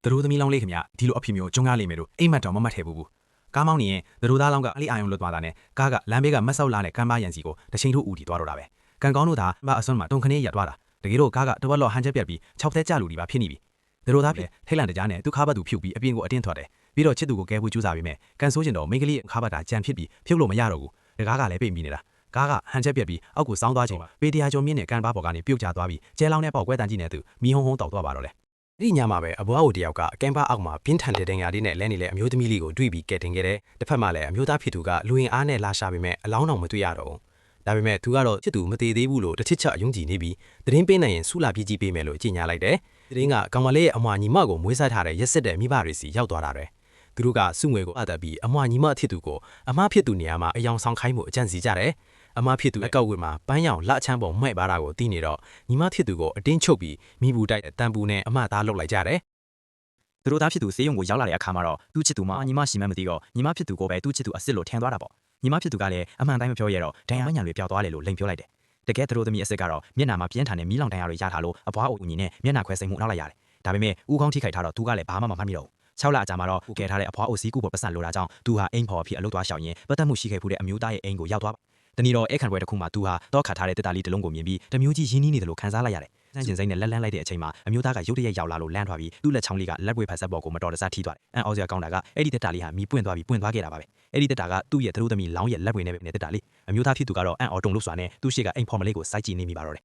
သူတို့သမီးလောင်းလေးခင်ဗျဒီလိုအဖြစ်မျိုးကြုံရလိမ့်မယ်လို့အိမ်မက်တော်မမှတ်ထဲဘူးကားမောင်းနေရင်သူတို့သားလောင်းကအလေးအာယုံလွတ်သွားတာနဲ့ကားကလမ်းဘေးကမက်ဆောက်လာတဲ့ကမ်းပါးရန်စီကိုတချိန်ထိုးဦးတည်သွားတော့တာပဲကန်ကောင်းတို့သာမအစွန်းမှာတုံခနေရသွားတာတကယ်တော့ကားကတဝက်လော့ဟန်ချက်ပြတ်ပြီး6သက်ကြလူဒီပါဖြစ်နေပြီသူတို့သားပဲထိတ်လန့်တကြားနဲ့သူခါဘတ်သူဖြုတ်ပြီးအပြင်ကိုအတင်းထွက်တယ်ပြီးတော့ချစ်သူကိုကဲဖို့ကြိုးစားပြီးမဲ့ကန်ဆိုးကျင်တော့မိန်းကလေးခါဘတ်တာကြံဖြစ်ပြီးဖြုတ်လို့မရတော့ဘူးတကားကလည်းပိတ်မိနေတာကားကဟန်ချက်ပြတ်ပြီးအောက်ကိုစောင်းသွားချိန်ပေတရားကျော်မြင့်နဲ့ကန်ပါပေါ်ကနေပြုတ်ကျသွားပြီးကျဲလောင်းနဲ့ပေါက်ကွဲတန်ကြီးနဲ့သူမီးဟုံးဟုံးတောက်သွားပါတော့တယ်အဲ့ဒီညမှာပဲအဘွားကိုတယောက်ကကင်ပါအောက်မှာပြင်းထန်တဲ့ဒဏ်ရာလေးနဲ့လဲနေတဲ့အမျိုးသမီးလေးကိုတွေ့ပြီးကဲတင်ခဲ့တယ်တစ်ဖက်မှာလည်းအမျိုးသားဖြစ်သူကလူရင်အားနဲ့လာရှာပေမဲ့အလောင်းတော်မတွေ့ရတော့ဘူးဒါပေမဲ့သူကတော့ချစ်သူမသေးသေးဘူးလို့တစ်ချစ်ချယုံကြည်နေပြီးသတင်းပေးနိုင်ရင်ဆုလာပြည့်ကြည့်ပေးမယ်လို့ကြေညာလိုက်တယ်သတင်းကကောင်မလေးရဲ့အမွာညီမကိုမွေးစားထားတဲ့ရက်စစ်တဲ့မိဘတွေစီရောက်သွားတာတယ်သူတို့ကစုငွေကိုအပ်တက်ပြီးအမွာညီမဖြစ်သူကိုအမဖြစ်သူနေရာမှာအယောင်ဆောင်ခိုင်းမှုအကြံစီကြတယ်အမဖြစ်သူအကောက်ဝေမှာပန်းရောင်လှချမ်းပုံမှဲ့ပါတာကိုသိနေတော့ညီမဖြစ်သူကိုအတင်းချုပ်ပြီးမိဘူးတိုက်တန်ပူနဲ့အမသားလှုပ်လိုက်ကြတယ်သူတို့သားဖြစ်သူဆေးရုံကိုရောက်လာတဲ့အခါမှာတော့သူ့ချစ်သူမညီမရှိမှန်းမသိတော့ညီမဖြစ်သူကိုပဲသူ့ချစ်သူအစ်စ်လို့ထင်သွားတာပေါ့ညီမဖြစ်သူကလည်းအမှန်တိုင်းမပြောရတော့ဒဏ်ရာညံတွေပျောက်သွားတယ်လို့လိန်ပြောလိုက်တယ်တကယ်သူတို့သမီးအစ်စ်ကတော့မျက်နှာမှာပြင်းထန်တဲ့မီးလောင်ဒဏ်ရာတွေရထားလို့အဘွားအုပ်ညီနဲ့မျက်နှာခွဲစိမ်မှုနောက်လိုက်ရတယ်ဒါပေမဲ့ဦးခေါင်းထိခိုက်ထားတော့သူကလည်းဘာမှမမှတ်မိတော့ဘူး6လအကြာမှာတော့ကဲထားတဲ့အဘွားအုပ်စီးကူပေါ်ပတ်စံလိုတာကြောင့်သူဟာအိမ်ဖော်အဖြစ်အလုပ်သွားရှောင်ရင်းပတ်သက်မှုရှိခဲ့ဖူးတဲ့အမျိုးသားရဲ့အိမ်ကိုရောက်သွားတနည်းတော့အခန့်ပွဲတစ်ခုမှာသူဟာတော့ခါထားတဲ့တက်တာလေးတစ်လုံးကိုမြင်ပြီးတမျိုးကြီးရင်းနှီးနေတယ်လို့ခံစားလိုက်ရတယ်စမ်းကျင်စိမ့်နဲ့လက်လန်းလိုက်တဲ့အချိန်မှာအမျိုးသားကရုတ်တရက်ရောက်လာလို့လန့်ထွက်ပြီးသူ့လက်ချောင်းလေးကလက်ပွေဖက်ဆက်ပေါ်ကိုမတော်တဆထိသွားတယ်။အန်အော်စရာကောင်းတာကအဲ့ဒီတက်တာလေးဟာမီးပွင့်သွားပြီးပွင့်သွားခဲ့တာပါပဲ။အဲ့ဒီတက်တာကသူ့ရဲ့သတို့သမီးလောင်းရဲ့လက်ပွေနဲ့ပဲတက်တာလေးအမျိုးသားဖြစ်သူကတော့အန်အော်တုံလို့စွာနဲ့သူ့ရှေ့ကအိမ်ဖော်မလေးကိုစိုက်ကြည့်နေမိပါတော့တယ်